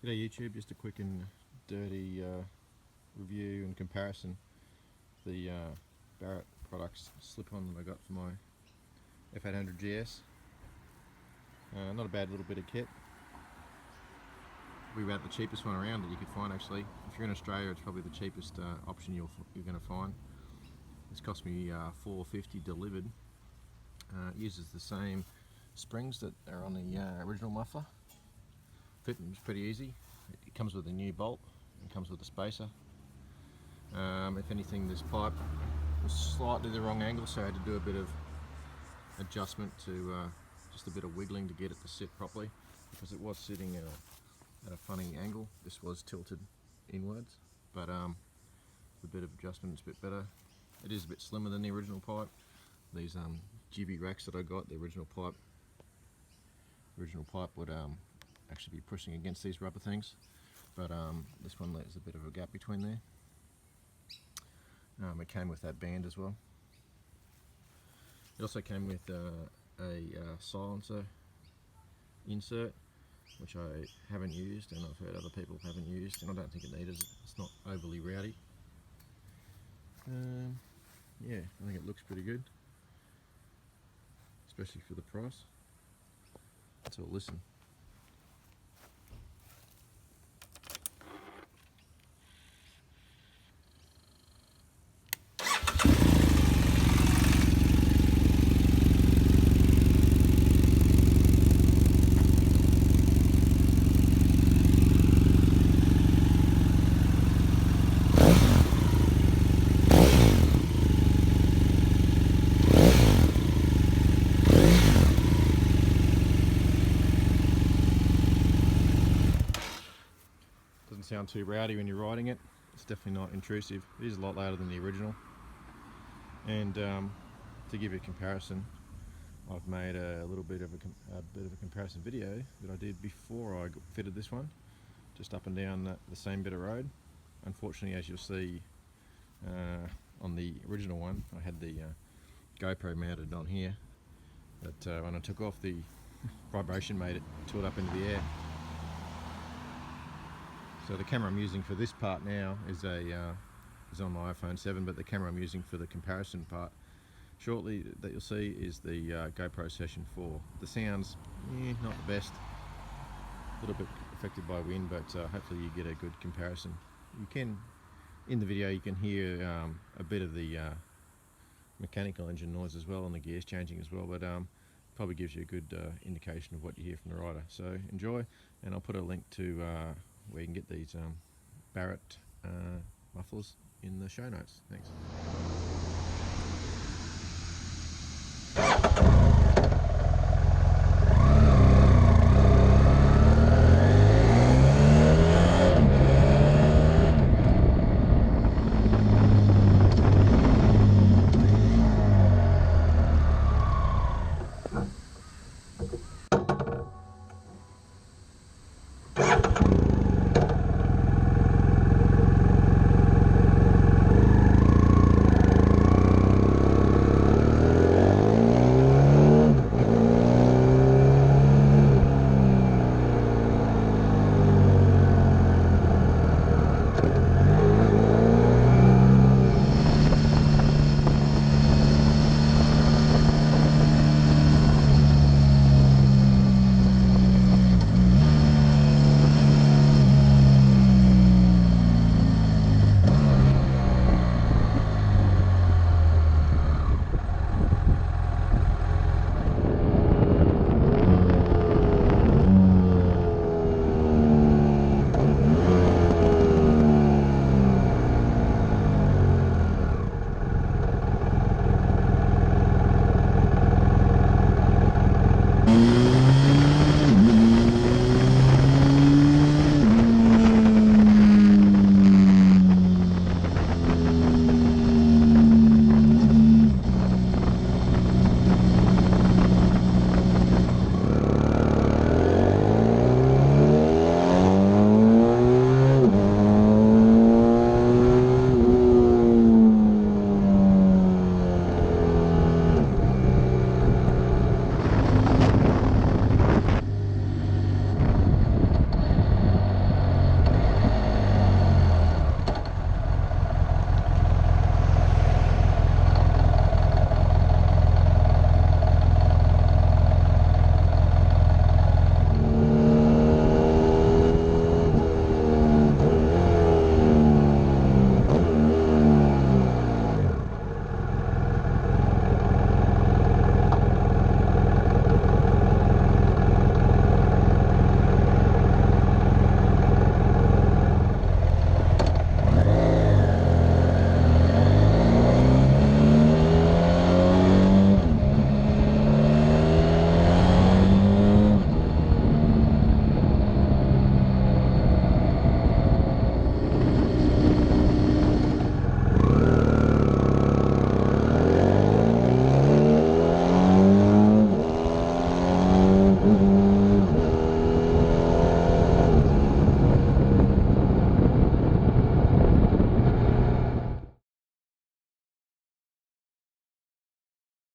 G'day YouTube, just a quick and dirty review and comparison of the Barrett Products slip-on that I got for my F800 GS. Not a bad little bit of kit. Probably about the cheapest one around that you could find actually. If you're in Australia, it's probably the cheapest option you're going to find. This cost me $4.50 delivered. It uses the same springs that are on the original muffler. Fitting is pretty easy. It comes with a new bolt and comes with a spacer. If anything, this pipe was slightly the wrong angle, so I had to do a bit of adjustment to just a bit of wiggling to get it to sit properly, because it was sitting at a funny angle. This was tilted inwards, but with a bit of adjustment it's a bit better. It is a bit slimmer than the original pipe. These Givi racks that I got, the original pipe would actually be pushing against these rubber things, but this one there's a bit of a gap between there. It came with that band as well. It also came with a silencer insert, which I haven't used, and I've heard other people haven't used, and I don't think it needed it. It's not overly rowdy. Yeah, I think it looks pretty good, especially for the price. So listen. Doesn't sound too rowdy when you're riding it. It's definitely not intrusive. It is a lot louder than the original. And to give you a comparison, I've made a bit of a comparison video that I did before I fitted this one, just up and down the same bit of road. Unfortunately, as you'll see on the original one, I had the GoPro mounted on here, but when I took off, the vibration made it tilt up into the air. So the camera I'm using for this part now is on my iPhone 7, but the camera I'm using for the comparison part shortly that you'll see is the GoPro Session 4. The sound's not the best, a little bit affected by wind, but hopefully you get a good comparison. You can, in the video, you can hear a bit of the mechanical engine noise as well, and the gears changing as well, but probably gives you a good indication of what you hear from the rider. So enjoy, and I'll put a link to where you can get these Barrett mufflers in the show notes. Thanks.